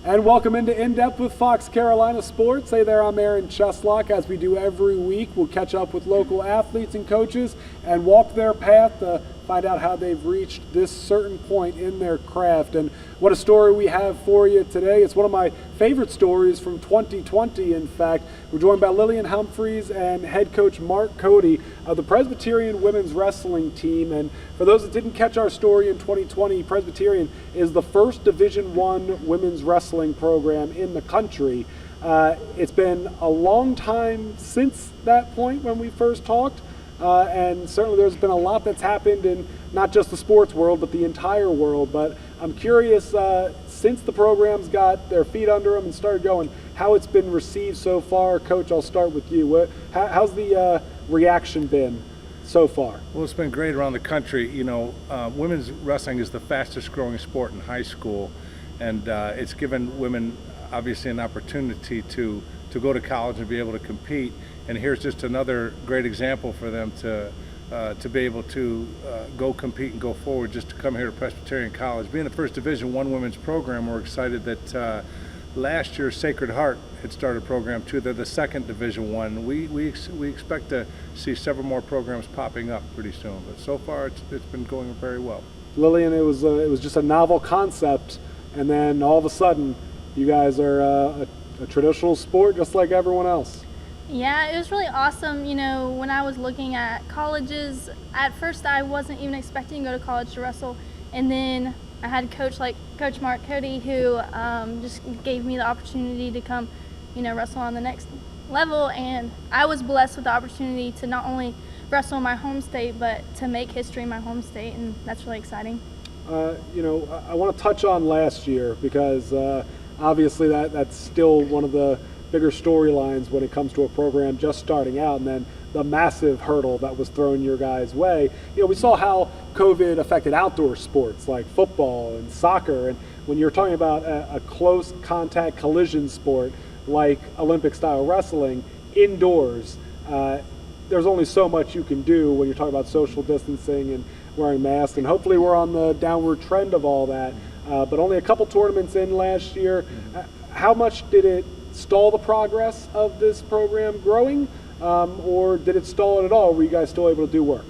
And welcome into In Depth with Fox Carolina Sports. Hey there, I'm Aaron Cheslock. As we do every week, we'll catch up with local athletes and coaches and walk their path to find out how they've reached this certain point in their craft. And what a story we have for you today. It's one of my favorite stories from 2020, in fact. We're joined by Lillian Humphries and head coach Mark Cody of the Presbyterian women's wrestling team. And for those that didn't catch our story in 2020, Presbyterian is the first Division I women's wrestling program in the country. It's been a long time since that point when we first talked. And certainly there's been a lot that's happened in not just the sports world, but the entire world. But I'm curious, since the program's got their feet under them and started going, how it's been received so far. Coach, I'll start with you. How's the reaction been so far? Well, it's been great around the country. You know, women's wrestling is the fastest growing sport in high school, and it's given women obviously an opportunity to go to college and be able to compete. And here's just another great example for them to be able to go compete and go forward, just to come here to Presbyterian College. Being the first Division I women's program, we're excited that last year Sacred Heart had started a program too. They're the second Division I. We expect to see several more programs popping up pretty soon. But so far it's been going very well. Lillian, it was just a novel concept, and then all of a sudden you guys are a traditional sport just like everyone else. Yeah, it was really awesome. You know, when I was looking at colleges, at first I wasn't even expecting to go to college to wrestle. And then I had a coach like Coach Mark Cody who just gave me the opportunity to come, wrestle on the next level. And I was blessed with the opportunity to not only wrestle in my home state, but to make history in my home state. And that's really exciting. I want to touch on last year because obviously that's still one of the bigger storylines when it comes to a program just starting out, and then the massive hurdle that was thrown your guys' way. We saw how COVID affected outdoor sports like football and soccer, and when you're talking about a close contact collision sport like Olympic style wrestling indoors, there's only so much you can do when you're talking about social distancing and wearing masks, and hopefully we're on the downward trend of all that. But only a couple tournaments in last year. How much did it stall the progress of this program growing, or did it stall it at all? Were you guys still able to do work?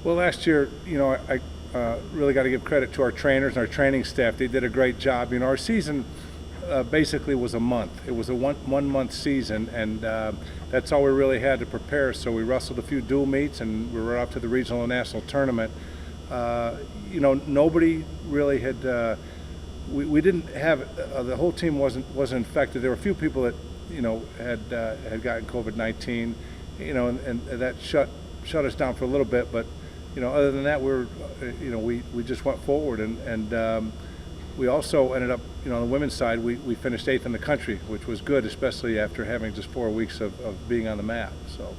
Well, last year, I really got to give credit to our trainers and our training staff. They did a great job. Our season basically was a month. It was a one month season, and that's all we really had to prepare. So we wrestled a few dual meets, and we were up to the regional and national tournament. Nobody really had. We didn't have the whole team wasn't infected. There were a few people that had gotten COVID-19, and that shut us down for a little bit. But other than that, we just went forward, and we also ended up on the women's side we finished 8th in the country, which was good, especially after having just 4 weeks of being on the map. So,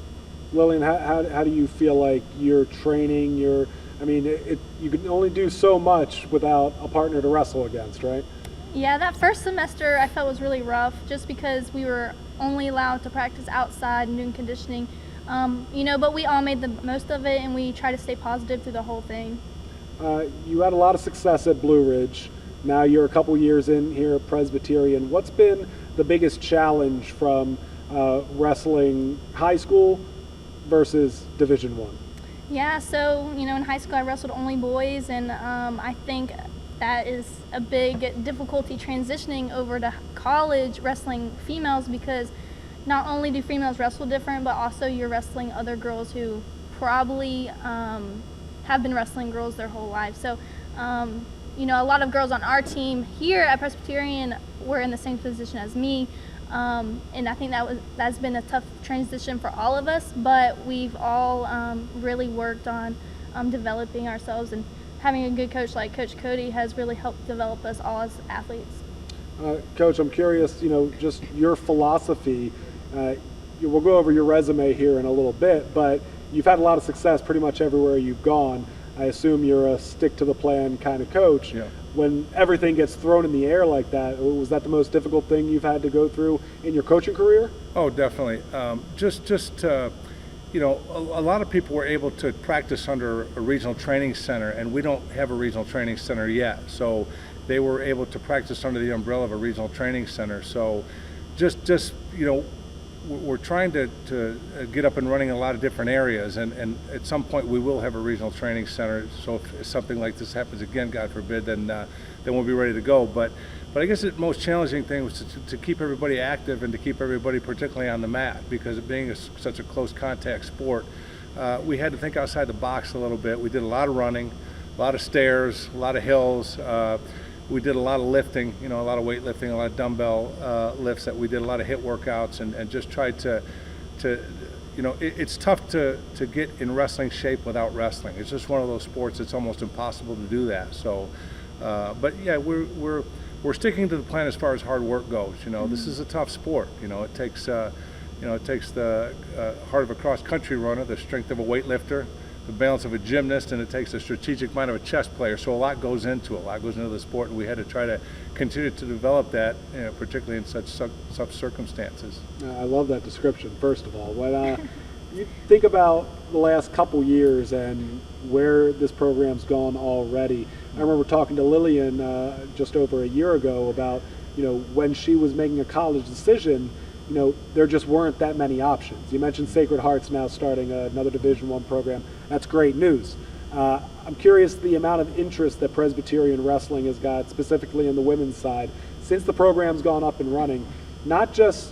Lillian, how do you feel like you're training? You can only do so much without a partner to wrestle against, right? Yeah, that first semester I felt was really rough just because we were only allowed to practice outside and doing conditioning. But we all made the most of it, and we try to stay positive through the whole thing. You had a lot of success at Blue Ridge. Now you're a couple years in here at Presbyterian. What's been the biggest challenge from wrestling high school versus Division I? Yeah, so, in high school I wrestled only boys, and I think that is a big difficulty transitioning over to college wrestling females, because not only do females wrestle different, but also you're wrestling other girls who probably have been wrestling girls their whole life. So, a lot of girls on our team here at Presbyterian were in the same position as me. And I think that's been a tough transition for all of us, but we've all really worked on developing ourselves, and having a good coach like Coach Cody has really helped develop us all as athletes. Coach, I'm curious, just your philosophy. We'll go over your resume here in a little bit, but you've had a lot of success pretty much everywhere you've gone. I assume you're a stick-to-the-plan kind of coach. Yeah. When everything gets thrown in the air like that, was that the most difficult thing you've had to go through in your coaching career? Oh, definitely. A lot of people were able to practice under a regional training center, and we don't have a regional training center yet. So they were able to practice under the umbrella of a regional training center. So just we're trying to get up and running in a lot of different areas, and at some point we will have a regional training center. So if something like this happens again, God forbid, then we'll be ready to go. But I guess the most challenging thing was to keep everybody active and to keep everybody particularly on the mat, because it being such a close contact sport, we had to think outside the box a little bit. We did a lot of running, a lot of stairs, a lot of hills. We did a lot of lifting, a lot of weightlifting, a lot of dumbbell lifts. That we did a lot of HIIT workouts, and just tried to it's tough to get in wrestling shape without wrestling. It's just one of those sports. It's almost impossible to do that. So, but yeah, we're sticking to the plan as far as hard work goes. This is a tough sport. It takes the heart of a cross country runner, the strength of a weightlifter, the balance of a gymnast, and it takes a strategic mind of a chess player. So a lot goes into the sport, and we had to try to continue to develop that, particularly in such circumstances. I love that description, first of all. When you think about the last couple years and where this program's gone already, I remember talking to Lillian just over a year ago about, when she was making a college decision, there just weren't that many options. You mentioned Sacred Heart's now starting another Division I program. That's great news. I'm curious the amount of interest that Presbyterian wrestling has got, specifically in the women's side, since the program's gone up and running, not just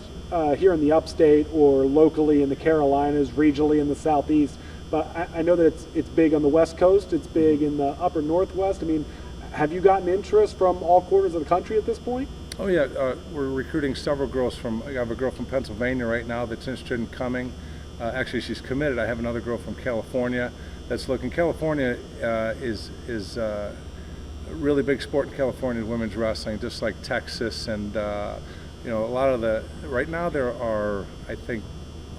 here in the upstate or locally in the Carolinas, regionally in the Southeast, but I know that it's big on the West Coast, it's big in the upper Northwest. I mean, have you gotten interest from all corners of the country at this point? Oh yeah, we're recruiting several girls I have a girl from Pennsylvania right now that's interested in coming. Actually, she's committed. I have another girl from California that's looking. California is a really big sport in California, women's wrestling, just like Texas, and a lot of right now there are, I think,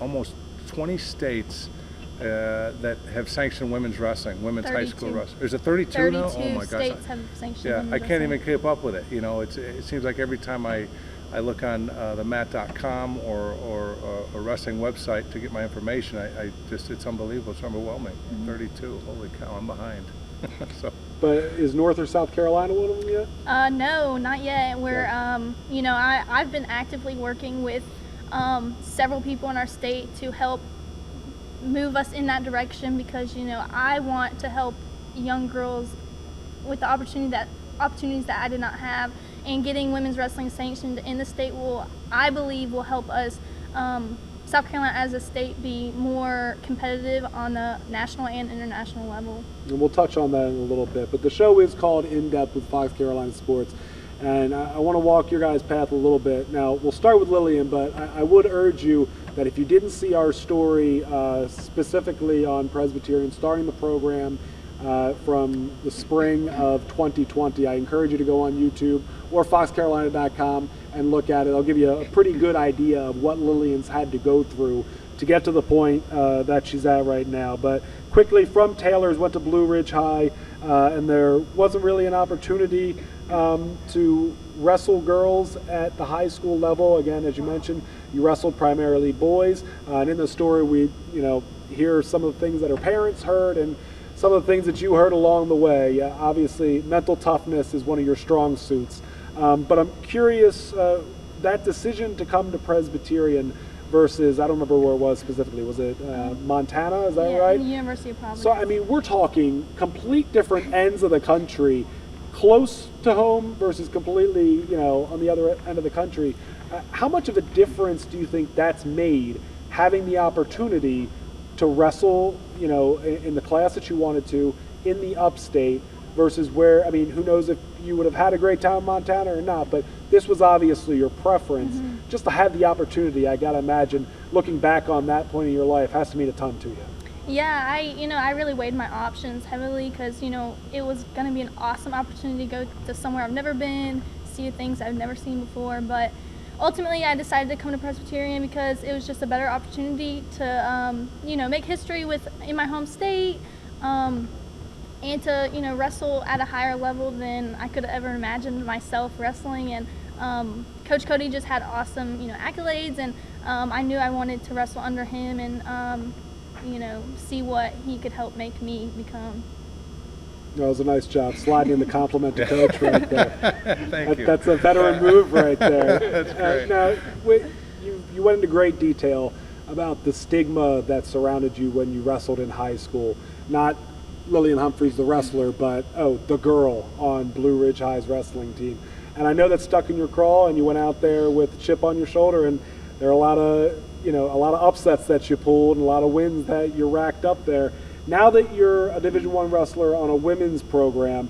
almost 20 states that have sanctioned women's wrestling, women's 32. high school wrestling. Is it 32 now? Oh my gosh. 32 states have sanctioned Yeah, women's I can't wrestling. even keep up with it. It seems like every time I look on the mat.com or a wrestling website to get my information, it's unbelievable. It's overwhelming. 32. Holy cow, I'm behind. So. But is North or South Carolina one of them yet? No, not yet. We're, I've been actively working with several people in our state to help move us in that direction, because I want to help young girls with the opportunities that I did not have, and getting women's wrestling sanctioned in the state I believe will help us, South Carolina as a state, be more competitive on the national and international level. And we'll touch on that in a little bit, but the show is called In Depth with Fox Carolina Sports, and I want to walk your guys' path a little bit. Now, we'll start with Lillian, but I would urge you that if you didn't see our story specifically on Presbyterian starting the program from the spring of 2020, I encourage you to go on YouTube or foxcarolina.com and look at it. I'll give you a pretty good idea of what Lillian's had to go through to get to the point that she's at right now. But quickly, from Taylor's, went to Blue Ridge High, and there wasn't really an opportunity to wrestle girls at the high school level. Again, as you mentioned, you wrestled primarily boys, and in the story we hear some of the things that her parents heard and some of the things that you heard along the way. Obviously, mental toughness is one of your strong suits, but I'm curious, that decision to come to Presbyterian versus, I don't remember where it was specifically, was it Montana, is that right? The University of Providence. So, I mean, we're talking complete different ends of the country, close to home versus completely, on the other end of the country. How much of a difference do you think that's made, having the opportunity to wrestle, in the class that you wanted to, in the upstate, versus where, I mean, who knows if you would have had a great time in Montana or not, but this was obviously your preference. Just to have the opportunity, I gotta imagine, looking back on that point in your life, has to mean a ton to you. Yeah, I really weighed my options heavily, because it was going to be an awesome opportunity to go to somewhere I've never been, see things I've never seen before, but ultimately I decided to come to Presbyterian because it was just a better opportunity to make history in my home state, and to wrestle at a higher level than I could have ever imagined myself wrestling. And Coach Cody just had awesome accolades, and I knew I wanted to wrestle under him and see what he could help make me become. That was a nice job sliding in the compliment to Coach right there. Thank you. That's a veteran move right there. That's great. Now, you went into great detail about the stigma that surrounded you when you wrestled in high school. Not Lillian Humphries, the wrestler, but the girl on Blue Ridge High's wrestling team. And I know that stuck in your craw, and you went out there with a chip on your shoulder, and there are a lot of upsets that you pulled, and a lot of wins that you racked up there. Now that you're a Division I wrestler on a women's program,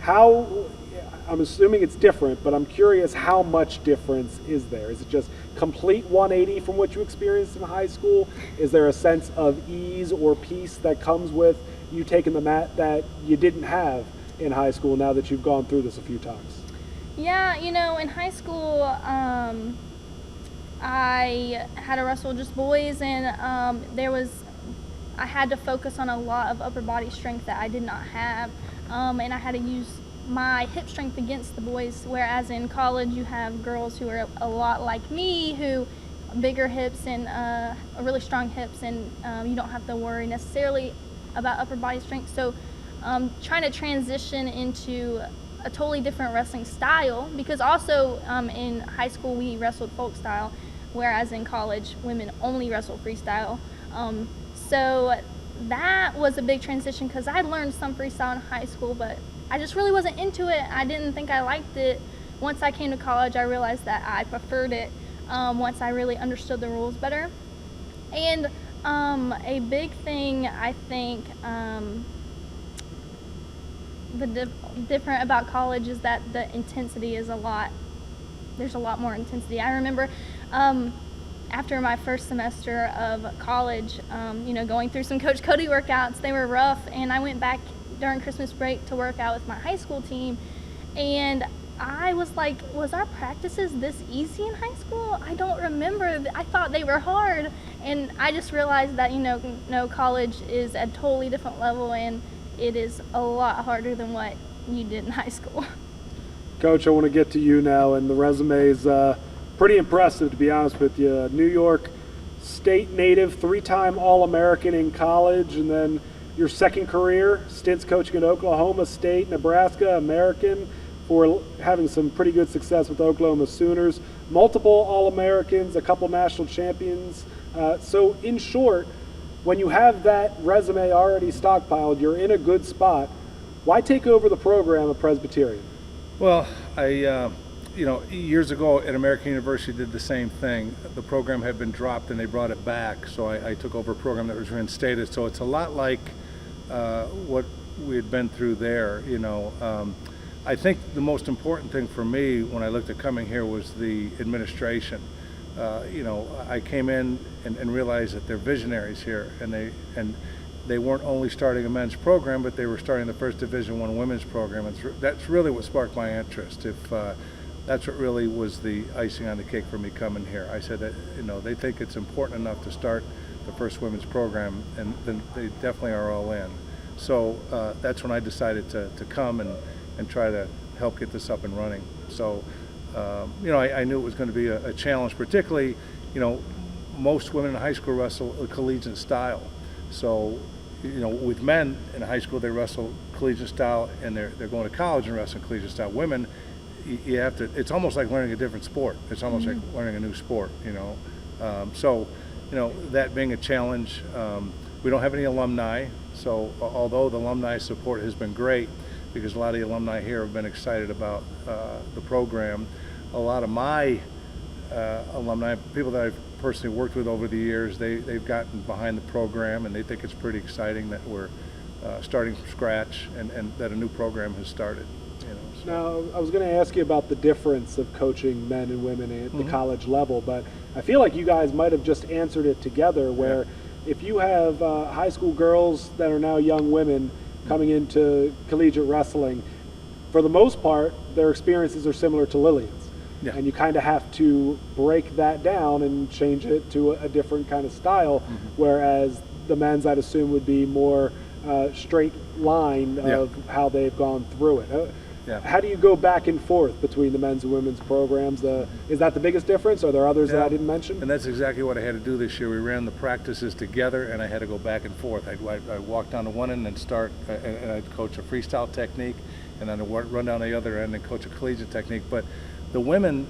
I'm assuming it's different, but I'm curious, how much difference is there? Is it just complete 180 from what you experienced in high school? Is there a sense of ease or peace that comes with you taking the mat that you didn't have in high school now that you've gone through this a few times? Yeah, in high school, I had to wrestle just boys, and I had to focus on a lot of upper body strength that I did not have, and I had to use my hip strength against the boys, whereas in college you have girls who are a lot like me, who bigger hips and really strong hips, and you don't have to worry necessarily about upper body strength. So trying to transition into a totally different wrestling style, because also in high school we wrestled folk style, whereas in college women only wrestle freestyle. So that was a big transition, because I learned some freestyle in high school, but I just really wasn't into it. I didn't think I liked it. Once I came to college, I realized that I preferred it once I really understood the rules better. And a big thing, I think, different about college is that the intensity is there's a lot more intensity. I remember after my first semester of college, going through some Coach Cody workouts. They were rough, and I went back during Christmas break to work out with my high school team, and I was like, was our practices this easy in high school? I don't remember. I thought they were hard, and I just realized that college is a totally different level, and it is a lot harder than what you did in high school. Coach, I want to get to you now, and the resume is pretty impressive, to be honest with you. New York State native, 3-time All-American in college, and then your second career stints coaching at Oklahoma State, Nebraska, American, for having some pretty good success with Oklahoma Sooners, multiple All-Americans, a couple national champions. So in short, when you have that resume already stockpiled, you're in a good spot. Why take over the program at Presbyterian? Well, I years ago at American University did the same thing. The program had been dropped and they brought it back, so I took over a program that was reinstated. So it's a lot like what we had been through there. I think the most important thing for me when I looked at coming here was the administration. I came in and realized that they're visionaries here, and they weren't only starting a men's program, but they were starting the first Division I women's program. And that's really what sparked my interest. That's what really was the icing on the cake for me coming here. I said that they think it's important enough to start the first women's program, and then they definitely are all in. So that's when I decided to come and try to help get this up and running. So I knew it was going to be a challenge, particularly most women in high school wrestle a collegiate style. So with men in high school, they wrestle collegiate style, and they're going to college and wrestling collegiate style. Women, you have to, it's almost like learning a different sport. It's almost like learning a new sport, So, that being a challenge, we don't have any alumni. So although the alumni support has been great, because a lot of the alumni here have been excited about the program, a lot of my alumni, people that I've personally worked with over the years, they've gotten behind the program, and they think it's pretty exciting that we're starting from scratch and that a new program has started. So. Now, I was going to ask you about the difference of coaching men and women at the college level, but I feel like you guys might have just answered it together, where if you have high school girls that are now young women coming into collegiate wrestling, for the most part, their experiences are similar to Lillian's. Yeah. And you kind of have to break that down and change it to a different kind of style, whereas the men's, I'd assume, would be more straight line of how they've gone through it. Yeah. How do you go back and forth between the men's and women's programs? Is that the biggest difference? Are there others that I didn't mention? And that's exactly what I had to do this year. We ran the practices together, and I had to go back and forth. I walk down to one end and start, and I'd coach a freestyle technique, and then I'd run down the other end and coach a collegiate technique. But the women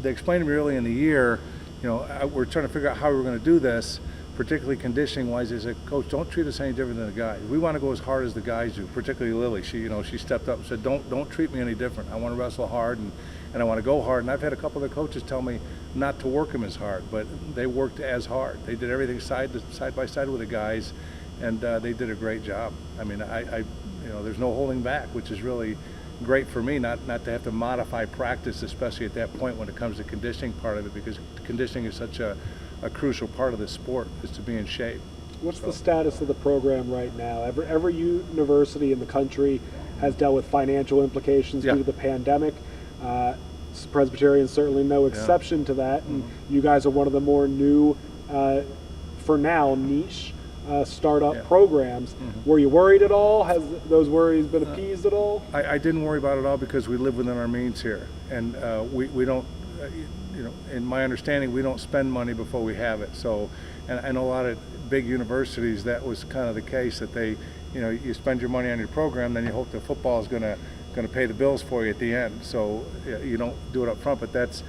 they explained to me early in the year, we're trying to figure out how we were going to do this, particularly conditioning-wise. They said, Coach, don't treat us any different than the guys. We want to go as hard as the guys do, particularly Lily. She stepped up and said, don't treat me any different. I want to wrestle hard, and I want to go hard. And I've had a couple of the coaches tell me not to work them as hard, but they worked as hard. They did everything side by side with the guys, and they did a great job. I mean, there's no holding back, which is really great for me, not to have to modify practice, especially at that point when it comes to conditioning part of it, because conditioning is such a crucial part of the sport, is to be in shape. What's the status of the program right now? Every university in the country has dealt with financial implications due to the pandemic. Presbyterian is certainly no exception to that. And you guys are one of the more new, for now, niche startup programs. Were you worried at all? Has those worries been appeased at all? I didn't worry about it at all, because we live within our means here, and we don't. In my understanding, we don't spend money before we have it. So, and I know a lot of big universities, that was kind of the case, that they, you spend your money on your program, then you hope the football is going to pay the bills for you at the end. So you don't do it up front, but that's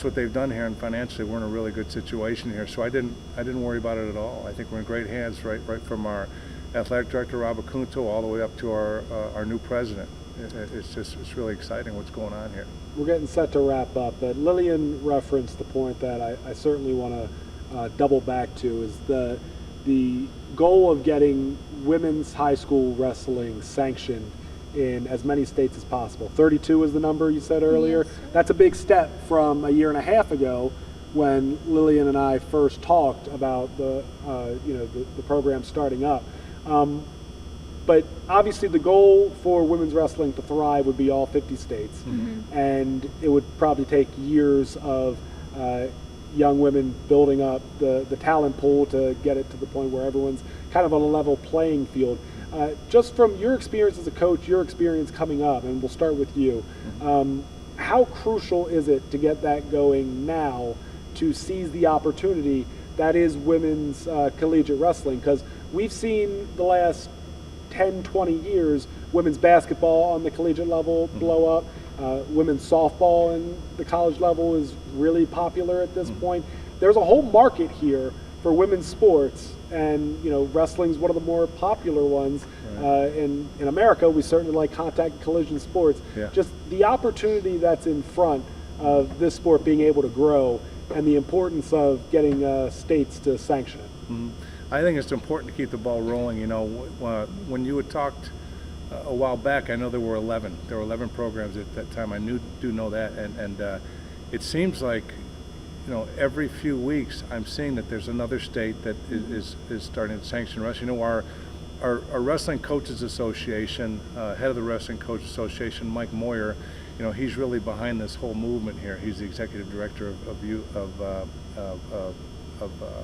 what they've done here, and financially we're in a really good situation here. So I didn't worry about it at all. I think we're in great hands, right from our athletic director Rob Acunto all the way up to our new president. It's really exciting what's going on here. We're getting set to wrap up, but Lillian referenced the point that I certainly want to double back to, is the goal of getting women's high school wrestling sanctioned in as many states as possible. 32 is the number you said earlier. Yes. That's a big step from a year and a half ago when Lillian and I first talked about the program starting up. But obviously the goal for women's wrestling to thrive would be all 50 states. And it would probably take years of young women building up the talent pool to get it to the point where everyone's kind of on a level playing field. Just from your experience as a coach, your experience coming up, and we'll start with you, how crucial is it to get that going now, to seize the opportunity that is women's collegiate wrestling? Because we've seen the last 10, 20 years, women's basketball on the collegiate level blow up. Women's softball in the college level is really popular at this point. There's a whole market here for women's sports, and wrestling's one of the more popular ones. In America, we certainly like contact and collision sports. Just the opportunity that's in front of this sport being able to grow, and the importance of getting states to sanction it. I think it's important to keep the ball rolling. When you had talked a while back, I know there were 11. There were 11 programs at that time. I do know that, and it seems like every few weeks I'm seeing that there's another state that is starting to sanction wrestling. Our Wrestling Coaches Association, head of the Wrestling Coaches Association, Mike Moyer, he's really behind this whole movement here. He's the executive director of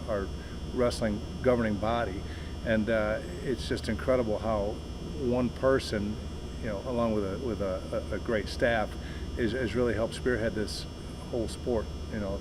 our wrestling governing body, and it's just incredible how one person, along with a great staff, has really helped spearhead this whole sport,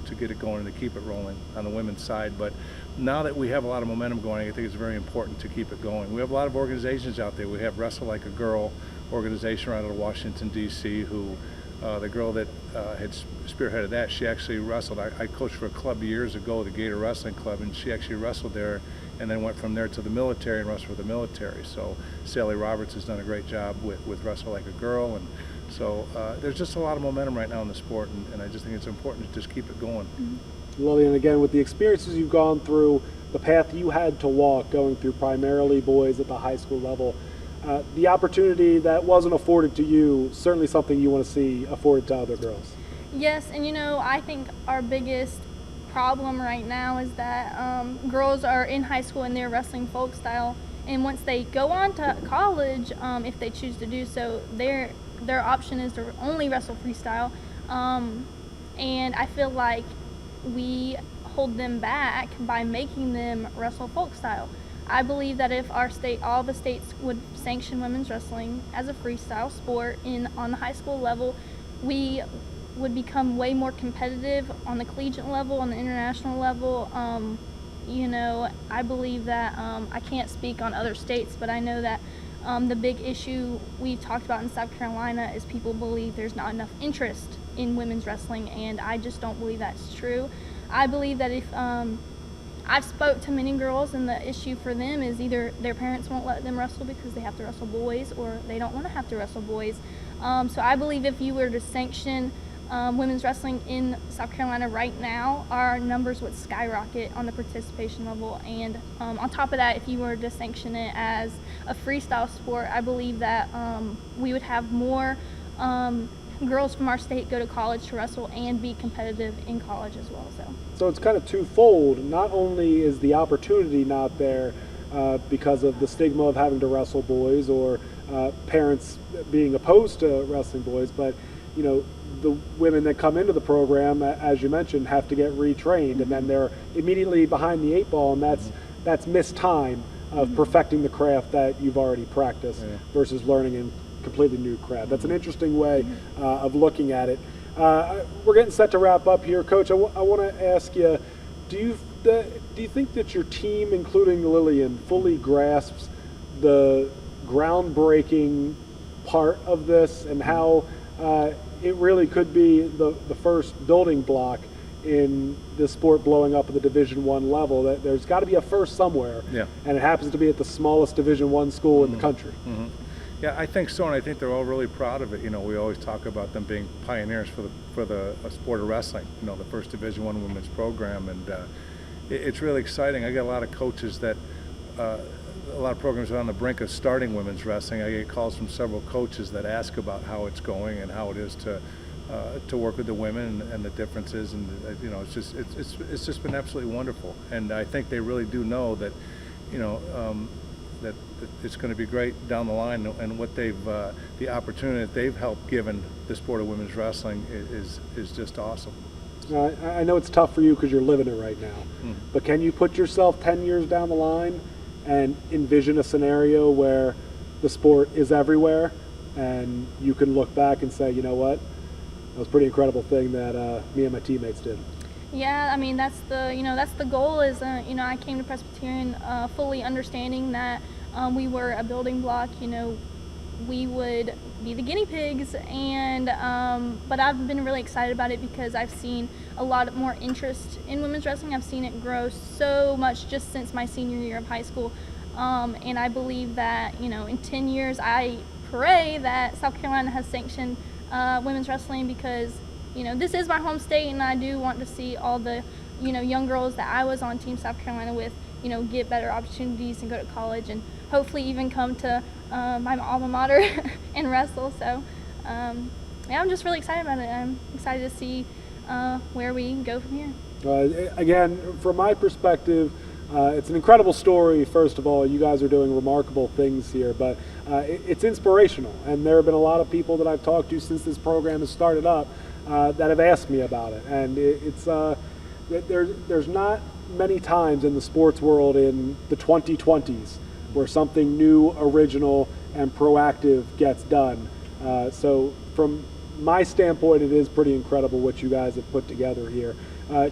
to get it going and to keep it rolling on the women's side. But now that we have a lot of momentum going, I think it's very important to keep it going. We have a lot of organizations out there. We have Wrestle Like a Girl organization out of Washington, D.C., who the girl that had spearheaded that, she actually wrestled. I coached for a club years ago, the Gator Wrestling Club, and she actually wrestled there and then went from there to the military and wrestled for the military. So Sally Roberts has done a great job with Wrestle Like a Girl. And so there's just a lot of momentum right now in the sport, and I just think it's important to just keep it going. Lillian, again, with the experiences you've gone through, the path you had to walk going through primarily boys at the high school level, the opportunity that wasn't afforded to you, certainly something you want to see afforded to other girls. Yes, and I think our biggest problem right now is that girls are in high school and they're wrestling folk style, and once they go on to college, if they choose to do so, their option is to only wrestle freestyle, and I feel like we hold them back by making them wrestle folk style. I believe that if all the states would sanction women's wrestling as a freestyle sport on the high school level, we would become way more competitive on the collegiate level, on the international level. I believe that I can't speak on other states, but I know that the big issue we talked about in South Carolina is people believe there's not enough interest in women's wrestling, and I just don't believe that's true. I believe that if I've spoke to many girls, and the issue for them is either their parents won't let them wrestle because they have to wrestle boys, or they don't want to have to wrestle boys. So I believe if you were to sanction women's wrestling in South Carolina right now, our numbers would skyrocket on the participation level. And on top of that, if you were to sanction it as a freestyle sport, I believe that we would have more girls from our state go to college to wrestle and be competitive in college as well. So it's kind of twofold. Not only is the opportunity not there because of the stigma of having to wrestle boys, or parents being opposed to wrestling boys, but the women that come into the program, as you mentioned, have to get retrained, and then they're immediately behind the 8 ball, and that's missed time of perfecting the craft that you've already practiced versus learning in completely new craft. That's an interesting way of looking at it. We're getting set to wrap up here, Coach. I want to ask you, do you think that your team, including Lillian, fully grasps the groundbreaking part of this, and how it really could be the first building block in the sport blowing up at the Division I level? That there's got to be a first somewhere, and it happens to be at the smallest Division I school in the country. Yeah, I think so, and I think they're all really proud of it. We always talk about them being pioneers for the sport of wrestling. The first Division I women's program, and it's really exciting. I get a lot of coaches that a lot of programs are on the brink of starting women's wrestling. I get calls from several coaches that ask about how it's going and how it is to work with the women and the differences, and it's just been absolutely wonderful. And I think they really do know that that it's going to be great down the line, and what the opportunity that they've helped given the sport of women's wrestling is just awesome. I know it's tough for you because you're living it right now, but can you put yourself 10 years down the line and envision a scenario where the sport is everywhere, and you can look back and say, you know what, that was a pretty incredible thing that me and my teammates did? Yeah, I mean, that's the goal. Is I came to Presbyterian fully understanding that we were a building block. We would be the guinea pigs, and but I've been really excited about it because I've seen a lot more interest in women's wrestling. I've seen it grow so much just since my senior year of high school, and I believe that in 10 years, I pray that South Carolina has sanctioned women's wrestling, because this is my home state, and I do want to see all the young girls that I was on Team South Carolina with get better opportunities and go to college, and hopefully even come to my alma mater and wrestle. So I'm just really excited about it. I'm excited to see where we go from here. Again, from my perspective, it's an incredible story. First of all, you guys are doing remarkable things here, but it's inspirational, and there have been a lot of people that I've talked to since this program has started up that have asked me about it, and there's not many times in the sports world in the 2020s where something new, original, and proactive gets done. So from my standpoint, it is pretty incredible what you guys have put together here.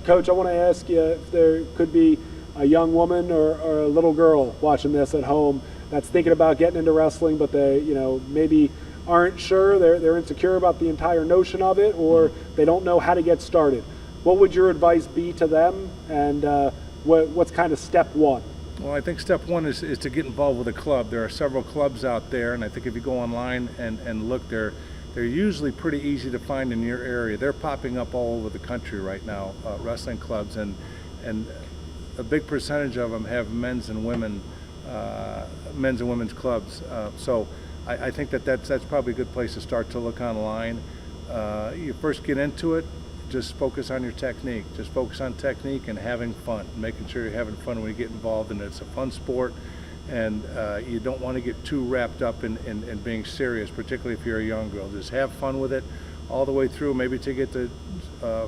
Coach, I want to ask you if there could be a young woman or a little girl watching this at home that's thinking about getting into wrestling, but they maybe aren't sure, they're insecure about the entire notion of it, or they don't know how to get started. What would your advice be to them, and what's kind of step one? Well, I think step one is to get involved with a club. There are several clubs out there, and I think if you go online and look, they're usually pretty easy to find in your area. They're popping up all over the country right now, wrestling clubs, and a big percentage of them have men's and women's clubs. So I think that's probably a good place to start to look online. You first get into it, just focus on your technique. Just focus on technique and having fun, making sure you're having fun when you get involved in it. It's a fun sport, and you don't want to get too wrapped up in being serious, particularly if you're a young girl. Just have fun with it all the way through, maybe to get to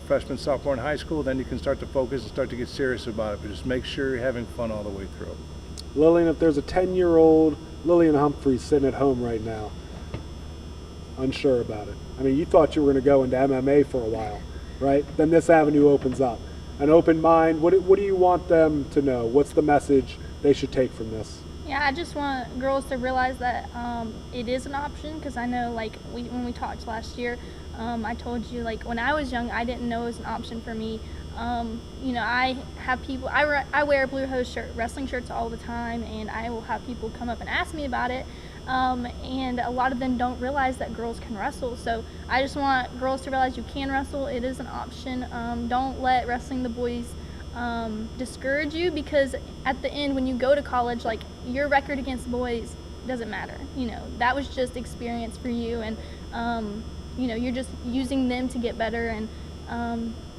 freshman, sophomore in high school, then you can start to focus and start to get serious about it. But just make sure you're having fun all the way through. Lillian, if there's a 10-year-old Lillian Humphries sitting at home right now, unsure about it. I mean, you thought you were going to go into MMA for a while, right? Then this avenue opens up. An open mind, what do you want them to know? What's the message they should take from this? Yeah, I just want girls to realize that it is an option, because I know, like, when we talked last year, I told you, like, when I was young, I didn't know it was an option for me. You know, I have people, I wear a Blue Hose shirt, wrestling shirts all the time, and I will have people come up and ask me about it. And a lot of them don't realize that girls can wrestle. So I just want girls to realize you can wrestle. It is an option. Don't let wrestling the boys discourage you, because at the end, when you go to college, like, your record against boys doesn't matter. You know, that was just experience for you, and you know, you're just using them to get better, and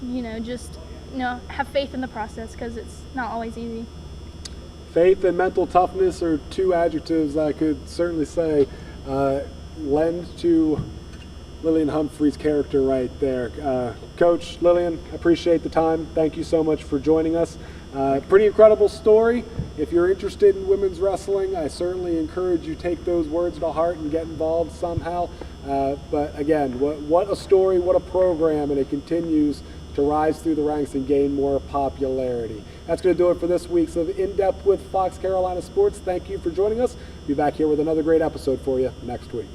you know, just, you know, have faith in the process, because it's not always easy. Faith and mental toughness are two adjectives I could certainly say lend to Lillian Humphries' character right there. Coach Lillian, appreciate the time. Thank you so much for joining us. Pretty incredible story. If you're interested in women's wrestling, I certainly encourage you take those words to heart and get involved somehow. But again, what a story, what a program, and it continues to rise through the ranks and gain more popularity. That's going to do it for this week's of In Depth with Fox Carolina Sports. Thank you for joining us. Be back here with another great episode for you next week.